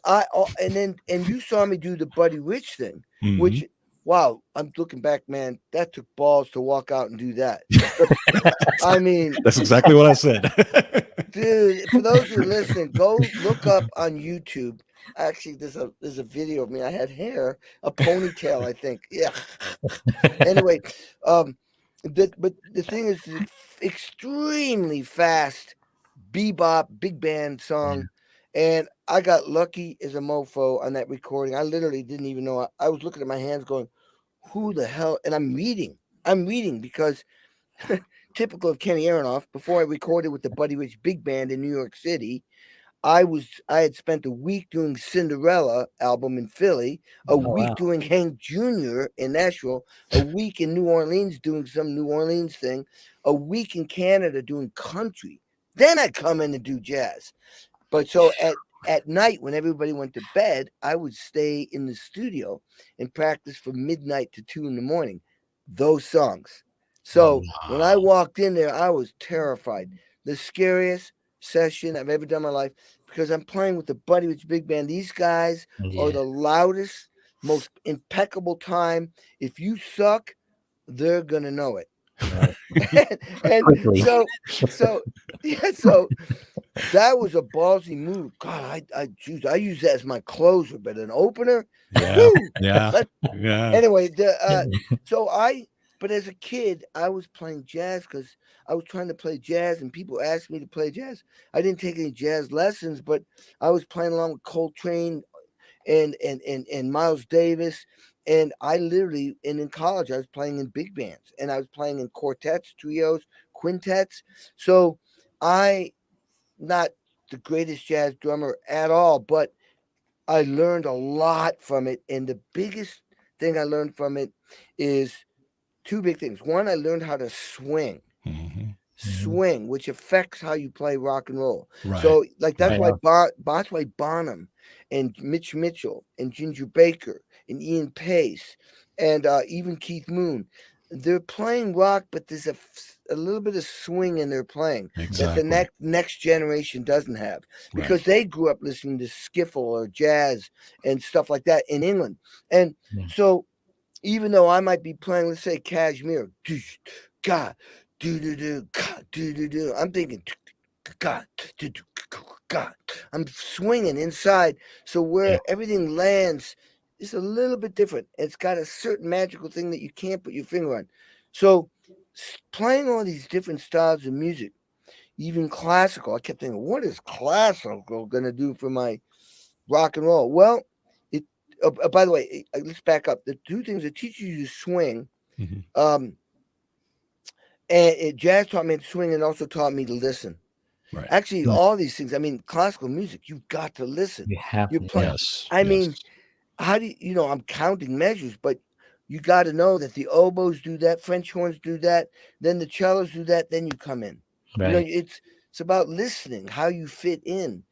and you saw me do the Buddy Rich thing, which wow, I'm looking back, man, that took balls to walk out and do that. I mean, that's exactly what I said. dude, for those who listen, go look up on YouTube. Actually, there's a video of me. I had hair, a ponytail, I think. Yeah. Anyway, but the thing is, extremely fast bebop big band song, and I got lucky as a mofo on that recording. I literally didn't even know. I was looking at my hands, going, "Who the hell?" And I'm reading because typical of Kenny Aronoff. Before I recorded with the Buddy Rich Big Band in New York City, I had spent a week doing Cinderella album in Philly, a week doing Hank Jr. in Nashville, a week in New Orleans doing some New Orleans thing, a week in Canada doing country. Then I come in and do jazz. But so at night when everybody went to bed, I would stay in the studio and practice from midnight to 2 a.m. those songs. So when I walked in there, I was terrified. The scariest session I've ever done in my life, because I'm playing with the Buddy Rich Big Band. These guys are the loudest, most impeccable time. If you suck, they're gonna know it. So that was a ballsy move. God, I use that as my closer, but an opener. Yeah. Anyway, but as a kid, I was playing jazz because I was trying to play jazz, and people asked me to play jazz. I didn't take any jazz lessons, but I was playing along with Coltrane and Miles Davis. And I literally, and in college, I was playing in big bands, and I was playing in quartets, trios, quintets. So not the greatest jazz drummer at all, but I learned a lot from it. And the biggest thing I learned from it is two big things. One, I learned how to swing. Swing, which affects how you play rock and roll. Right. So, like, that's why Bonham and Mitch Mitchell and Ginger Baker and Ian Pace and even Keith Moon, they're playing rock, but there's a little bit of swing in their playing that the next generation doesn't have, because they grew up listening to skiffle or jazz and stuff like that in England. And so even though I might be playing, let's say, Kashmir, God, do, I'm thinking, God, God, I'm swinging inside. So where everything lands is a little bit different. It's got a certain magical thing that you can't put your finger on. So playing all these different styles of music, even classical, I kept thinking, what is classical going to do for my rock and roll? Well, by the way, let's back up. The two things that teach you to swing, and jazz taught me to swing and also taught me to listen. Right. Actually, all these things. I mean, classical music, you've got to listen. You have to. Yes. I mean, how do you know? I'm counting measures, but you got to know that the oboes do that, French horns do that, then the cellos do that, then you come in. Right. You know, it's about listening, how you fit in.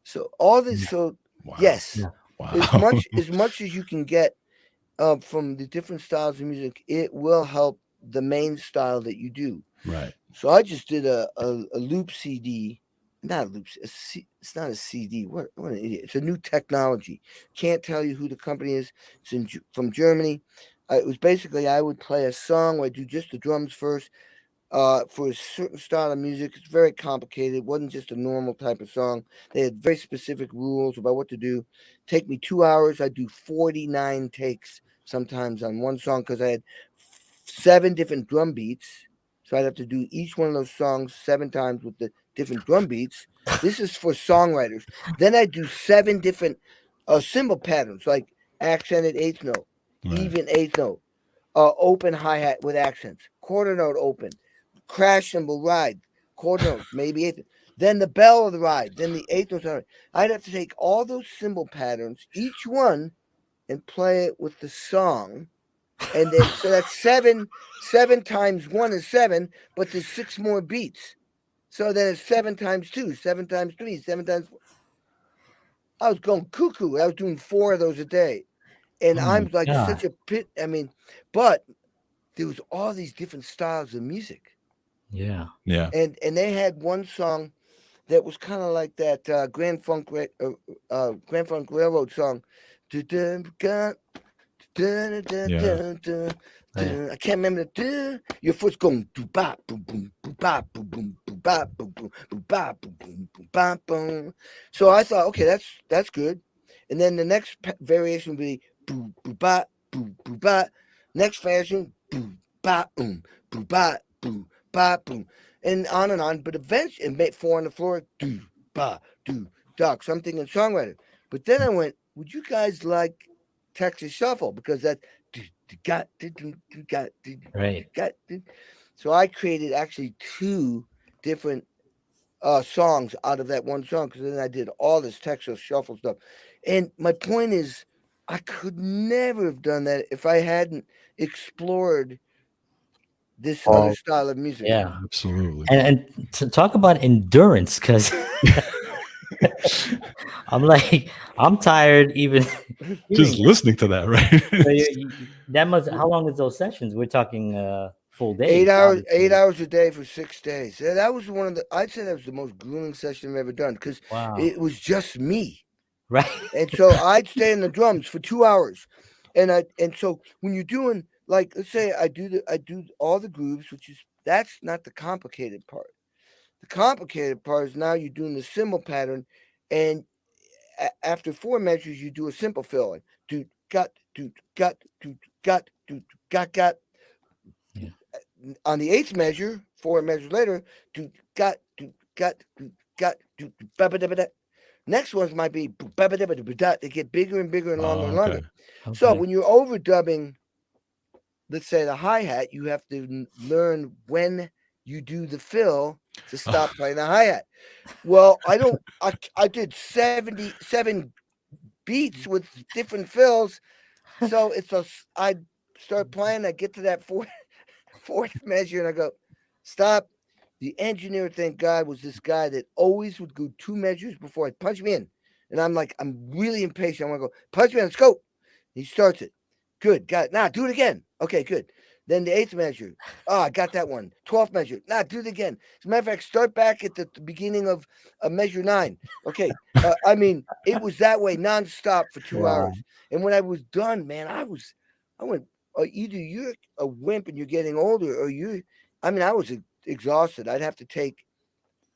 So all this. So yes, as much as you can get from the different styles of music, it will help the main style that you do. Right. So I just did a loop CD, not a loop. It's not a CD. What an idiot! It's a new technology. Can't tell you who the company is. It's from Germany. It was basically, I would play a song where I do just the drums first for a certain style of music. It's very complicated. It wasn't just a normal type of song. They had very specific rules about what to do. Take me 2 hours. I do 49 takes sometimes on one song because I had 7 different drum beats. So I'd have to do each one of those songs 7 times with the different drum beats. This is for songwriters. Then I do 7 different cymbal patterns, like accented 8th note, even 8th note, open hi-hat with accents, quarter note open, crash cymbal ride, quarter note, maybe 8th. Then the bell of the ride, then the 8th note. I'd have to take all those cymbal patterns, each one, and play it with the song. And then, so that's 7 times 1 is 7, but there's 6 more beats. So then it's 7 times 2, 7 times 3, 7 times 4. I was going cuckoo. I was doing 4 of those a day. And I'm like such a pit. I mean, but there was all these different styles of music. Yeah. Yeah. And they had one song that was kind of like that Grand Funk Railroad song. I can't remember the your foot's going boom bop boom boom boom bop boom boom boom bop boom boom boom bop boom boom boom bop boom. So I thought, okay, that's good. And then the next variation would be boom boom bop boom boom bop. Next variation boom bop boom boom bop boom bop boom, and on. But eventually, and make 4 on the floor do ba do duck something in songwriter. But then I went, would you guys like Texas Shuffle, because that Right. so I created actually 2 different songs out of that one song, because then I did all this Texas Shuffle stuff. And my point is, I could never have done that if I hadn't explored this other style of music. Yeah, absolutely. And to talk about endurance, because I'm tired even just listening to that, right? So that must. How long is those sessions? We're talking full day. 8 hours, obviously. 8 hours a day for 6 days. Yeah, that was one of the. I'd say that was the most grueling session I've ever done, because it was just me. Right. And so I'd stay in the drums for 2 hours, and so when you're doing, like, let's say I do all the grooves, that's not the complicated part. The complicated part is now you're doing the cymbal pattern, and after 4 measures you do a simple fill in. Do got do got do got do got. Yeah. On the 8th measure, 4 measures later, do got do got do got do ba ba da ba da. Next ones might be they get bigger and bigger and longer and longer. Okay. So when you're overdubbing, let's say the hi-hat, you have to learn when you do the fill to stop playing the hi-hat. Well, I did 77 beats with different fills. So I start playing, I get to that fourth measure, and I go, stop. The engineer, thank God, was this guy that always would go 2 measures before I'd punch me in. And I'm like, I'm really impatient. I want to go, punch me in, let's go. He starts it. Good, got it. Now do it again. Okay, good. Then the 8th measure. Oh, I got that one. 12th measure. Now do it again. As a matter of fact, start back at the beginning of measure 9. Okay. I mean, it was that way nonstop for 2 hours. And when I was done, man, I went, either you're a wimp and you're getting older, or I was exhausted. I'd have to take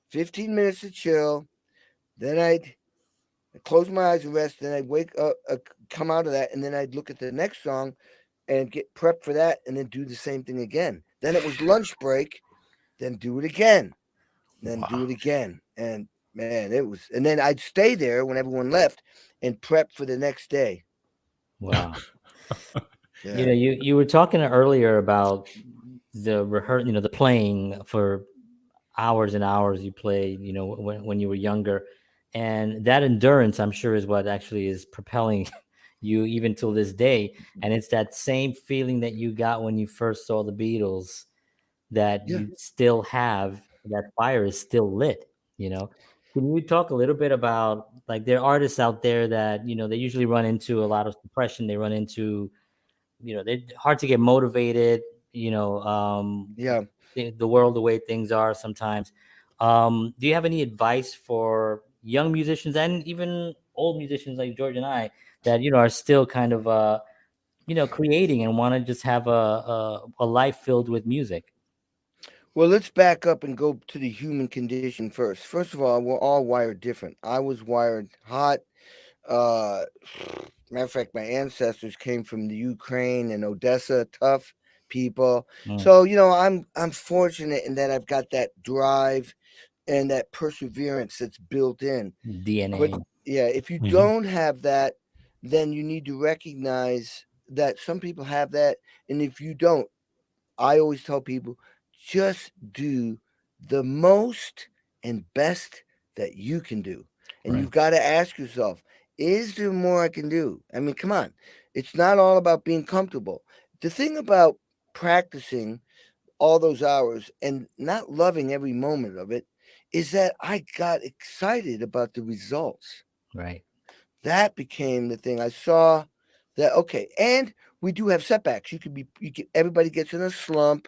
15 minutes to chill. Then I'd close my eyes and rest. Then I'd wake up, come out of that, and then I'd look at the next song and get prepped for that, and then do the same thing again. Then it was lunch break. Then do it again. Then do it again. And man, it was. And then I'd stay there when everyone left and prep for the next day. Wow. Yeah. You were talking earlier about the the playing for hours and hours you played, when you were younger, and that endurance, I'm sure, is what actually is propelling you even till this day. And it's that same feeling that you got when you first saw the Beatles that you still have. That fire is still lit. Can you talk a little bit about, like, there are artists out there that they usually run into a lot of depression, they run into they're hard to get motivated, the world, the way things are sometimes. Do you have any advice for young musicians and even old musicians like George and I that, are still kind of, creating and want to just have a life filled with music? Well, let's back up and go to the human condition first. First of all, we're all wired different. I was wired hot. Matter of fact, my ancestors came from the Ukraine and Odessa, tough people. So, I'm fortunate in that I've got that drive and that perseverance that's built in. DNA. But if you don't have that, then you need to recognize that some people have that. And if you don't, I always tell people, just do the most and best that you can do. And you've got to ask yourself, is there more I can do? I mean, come on. It's not all about being comfortable. The thing about practicing all those hours and not loving every moment of it is that I got excited about the results. Right. That became the thing. I saw that, okay, and we do have setbacks. Everybody gets in a slump.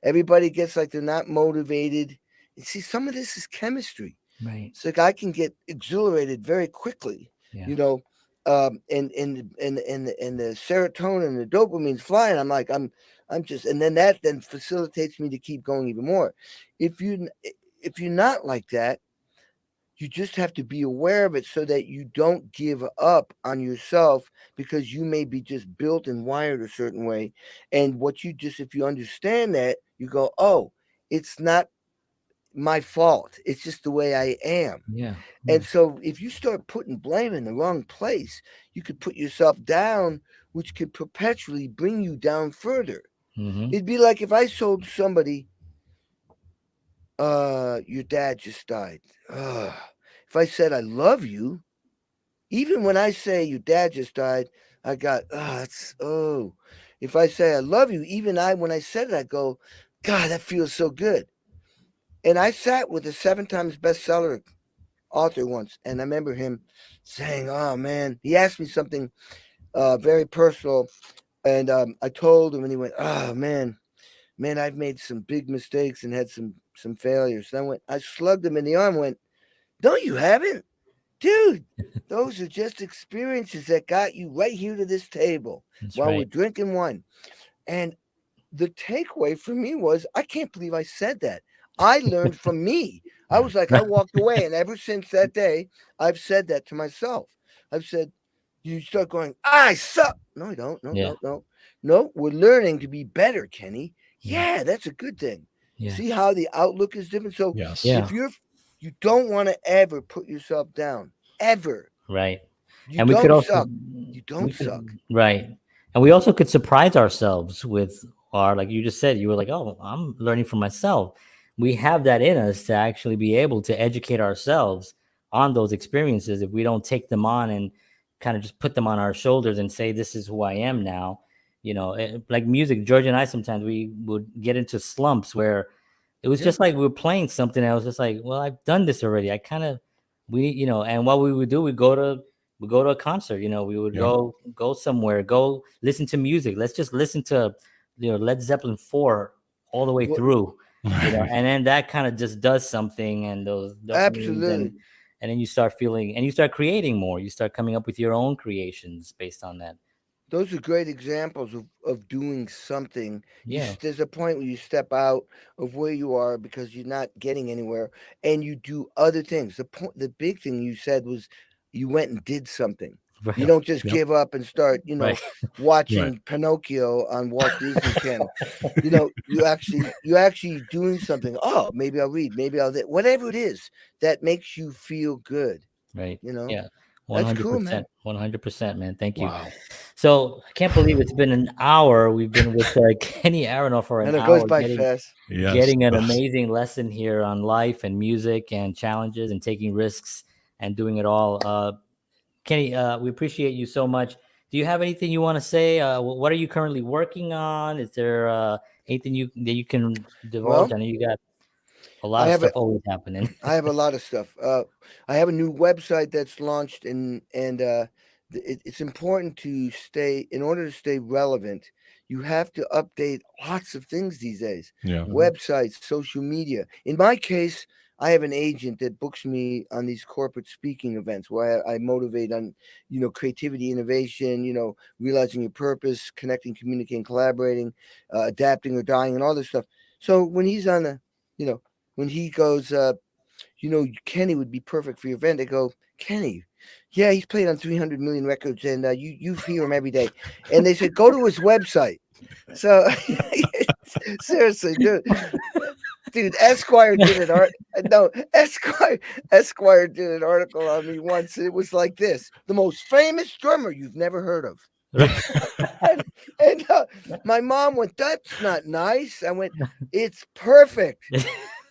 Everybody gets like they're not motivated. And see, some of this is chemistry. Right. It's like I can get exhilarated very quickly, the serotonin and the dopamine's flying. I'm like, I'm just, and then that then facilitates me to keep going even more. If you're not like that, you just have to be aware of it so that you don't give up on yourself, because you may be just built and wired a certain way. And if you understand that, you go, oh, it's not my fault. It's just the way I am. Yeah. And so if you start putting blame in the wrong place, you could put yourself down, which could perpetually bring you down further. It'd be like if I told somebody, your dad just died. If I said I love you, even when I say your dad just died, I got, if I say I love you, when I said it, I go, God, that feels so good. And I sat with a 7 times bestseller author once, and I remember him saying, oh man, he asked me something very personal, and I told him, and he went, oh man, I've made some big mistakes and had some failures. And I slugged him in the arm, went, no, you haven't, dude. Those are just experiences that got you right here to this table. That's while we're drinking wine. And the takeaway for me was, I can't believe I said that. I learned from me. I was like, I walked away, and ever since that day, I've said that to myself. I've said, you start going, I suck. No, I don't. No, we're learning to be better, Kenny. Yeah, that's a good thing. Yeah. See how the outlook is different? So if you don't want to ever put yourself down, ever. Right. And we could also suck. You don't suck. Right. And we also could surprise ourselves with like you just said, you were like, oh, I'm learning from myself. We have that in us to actually be able to educate ourselves on those experiences. If we don't take them on and kind of just put them on our shoulders and say, this is who I am now, like music, George and I, sometimes we would get into slumps where it was just like we were playing something. I was just like, well, I've done this already. And what we would do, we go to a concert, we would go somewhere, go listen to music. Let's just listen to, Led Zeppelin 4 all the way through. And then that kind of just does something, and those absolutely, and then you start feeling, and you start creating more. You start coming up with your own creations based on that. Those are great examples of doing something. Yeah, there's a point where you step out of where you are because you're not getting anywhere, and you do other things. The big thing you said was you went and did something. Right. You don't just give up and start, watching Pinocchio on Walt Disney Channel. You actually doing something. Oh, maybe I'll read. Maybe I'll whatever it is that makes you feel good. Right. Yeah. 100%. That's cool, man. 100%, man. Thank you. Wow. So I can't believe it's been an hour. We've been with Kenny Aronoff for an hour. And it goes by fast. Getting an amazing lesson here on life and music and challenges and taking risks and doing it all. Kenny, we appreciate you so much. Do you have anything you want to say? What are you currently working on? Is there anything that you can divulge? I know you got a lot of stuff always happening. I have a lot of stuff. I have a new website that's launched, and it's important to in order to stay relevant, you have to update lots of things these days. Yeah. Websites, social media. In my case, I have an agent that books me on these corporate speaking events where I motivate on, creativity, innovation, realizing your purpose, connecting, communicating, collaborating, adapting or dying, and all this stuff. So when he's on when he goes, Kenny would be perfect for your event, I go, Kenny, yeah, he's played on 300 million records, and you hear him every day. And they said, go to his website. So seriously, dude, Esquire did Esquire did an article on me once. It was like this: the most famous drummer you've never heard of. and my mom went, that's not nice. I went, it's perfect.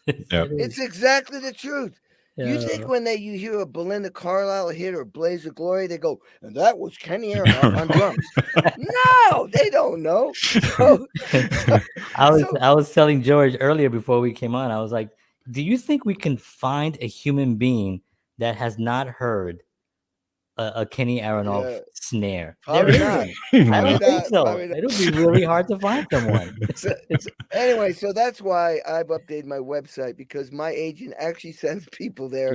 It's exactly the truth. You think when you hear a Belinda Carlisle hit or Blaze of Glory, they go, and that was Kenny Aronoff on drums. No, they don't know. I was telling George earlier before we came on, I was like, do you think we can find a human being that has not heard a Kenny Aronoff snare? I don't think so. It'll be really hard to find someone. Anyway, so that's why I've updated my website, because my agent actually sends people there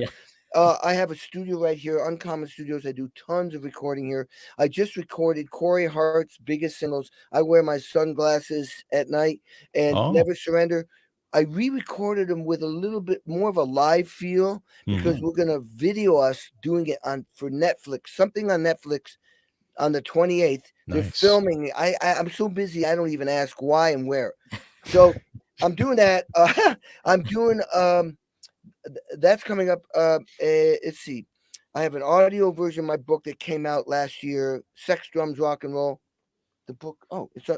I have a studio right here, Uncommon Studios. I do tons of recording here. I just recorded Corey Hart's biggest singles. I wear my sunglasses at night and Never Surrender. I re-recorded them with a little bit more of a live feel because we're gonna video us doing it for Netflix, something on Netflix on the 28th. They're filming. I'm so busy I don't even ask why and where. So I'm doing that. I'm doing that's coming up. Let's see. I have an audio version of my book that came out last year, Sex, Drums, Rock and Roll. The book, it's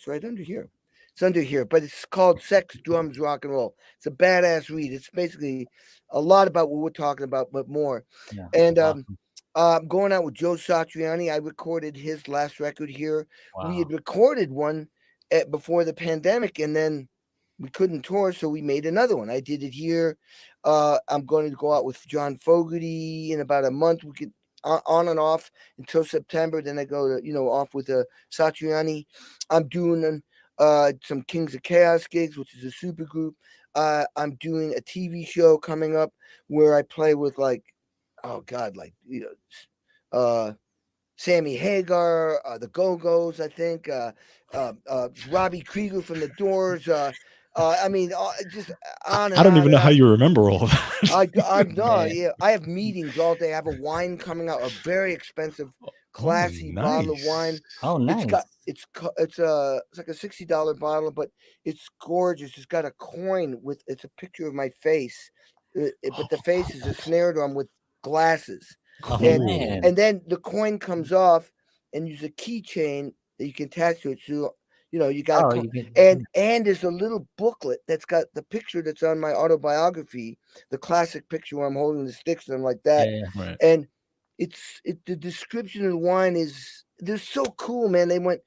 right under here. It's under here, but it's called Sex, Drums, Rock and Roll. It's a badass read. It's basically a lot about what we're talking about, but more. Yeah, and I'm going out with Joe Satriani. I recorded his last record here. Wow. We had recorded one before the pandemic, and then we couldn't tour, so we made another one. I did it here. I'm going to go out with John Fogerty in about a month. We could on and off until September. Then I go to off with Satriani. I'm doing some Kings of Chaos gigs, which is a super group. I'm doing a TV show coming up where I play with Sammy Hagar, the Go-Go's, I think, Robbie Krieger from the Doors. I mean, just on and I don't even know how you remember all of that. I have meetings all day. I have a wine coming out, a very expensive, classy bottle of wine. Oh, nice. It's like a $60 bottle, but it's gorgeous. It's got a coin it's a picture of my face, but the face is a snare drum with glasses. And then the coin comes off, and there's a keychain that you can attach to it. So you got and there's a little booklet that's got the picture that's on my autobiography, the classic picture where I'm holding the sticks and I'm like that. Right. And the description of the wine they're so cool, man. They went,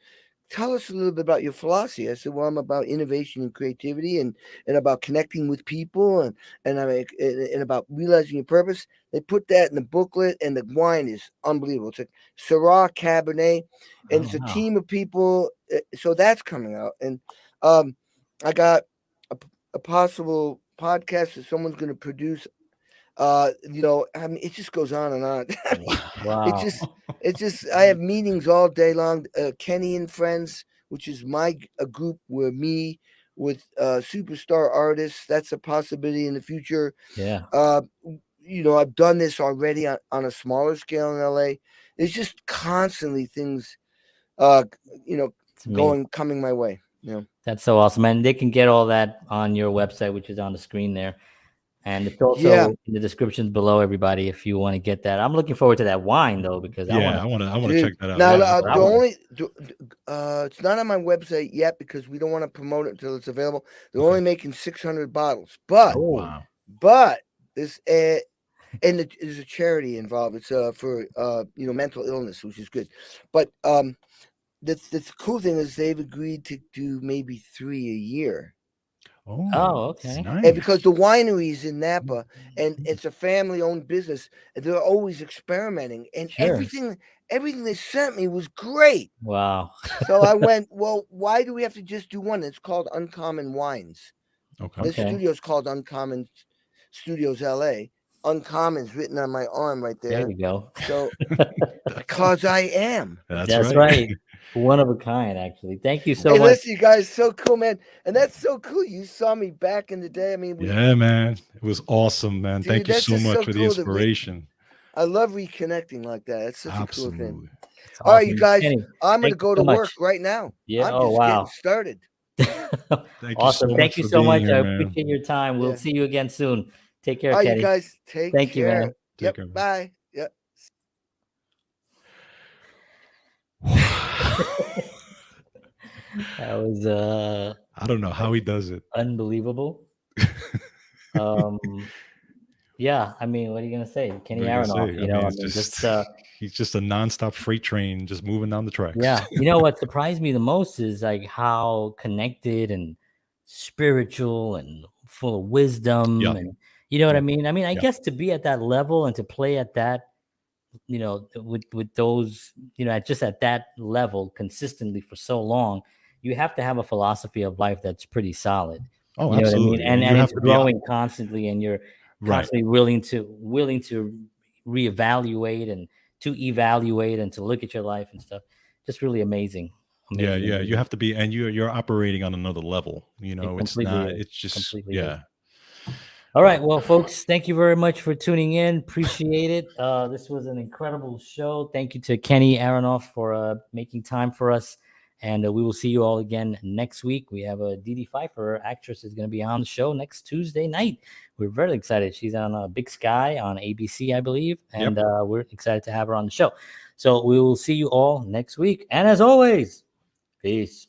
tell us a little bit about your philosophy. I said, well, I'm about innovation and creativity and about connecting with people and about realizing your purpose. They put that in the booklet, and the wine is unbelievable. It's a Syrah Cabernet, and it's a team of people. So that's coming out. And I got a possible podcast that someone's going to produce. I mean, it just goes on and on. I mean, wow. It's just, I have meetings all day long. Kenny and Friends, which is a group where me with superstar artists. That's a possibility in the future. Yeah. I've done this already on a smaller scale in LA. There's just constantly things, coming my way. That's so awesome. And they can get all that on your website, which is on the screen there. And it's also in the descriptions below, everybody, if you want to get that. I'm looking forward to that wine though, because I want to check that out. Now, it's not on my website yet because we don't want to promote it until it's available. They're only making 600 bottles, but this and there's a charity involved. It's for mental illness, which is good. But the cool thing is they've agreed to do maybe 3 a year. Oh, okay. Nice. And because the winery's in Napa, and it's a family-owned business, and they're always experimenting, and everything they sent me was great. Wow. So I went, well, why do we have to just do one? It's called Uncommon Wines. Okay. The studio's called Uncommon Studios LA. Uncommon's written on my arm right there. There you go. So because I am. That's right. One of a kind, actually. Thank you so much. Listen, you guys, so cool, man. And that's so cool. You saw me back in the day. I mean, man. It was awesome, man. Dude, thank you so much for the inspiration. I love reconnecting like that. It's such a cool thing. All right, you guys, I'm going to go to work right now. Yeah. I'm just getting started. Awesome. Thank you so much. I appreciate your time. We'll see you again soon. Take care, Kenny. You guys, take care. Thank you, man. Yep. Bye. Yep. That was I don't know how he does it. Unbelievable. Yeah, I mean, what are you gonna say? Kenny Aronoff, he's just a nonstop freight train just moving down the tracks. Yeah. What surprised me the most is like how connected and spiritual and full of wisdom and what I mean? I guess to be at that level and to play at that, with those, just at that level consistently for so long, you have to have a philosophy of life that's pretty solid. Oh, you know absolutely. what I mean? And it's growing constantly, and you're constantly willing to reevaluate and to evaluate and to look at your life and stuff. Just really amazing. Yeah, Amazing. you have to be, and you're operating on another level. It's not. It's just completely. yeah. All right, well, folks, thank you very much for tuning in. Appreciate it. This was an incredible show. Thank you to Kenny Aronoff for making time for us, and we will see you all again next week. We have a Dee Dee Pfeiffer, actress, is going to be on the show next Tuesday night. We're very excited. She's on Big Sky on ABC, I believe, and we're excited to have her on the show. So we will see you all next week, and as always, peace.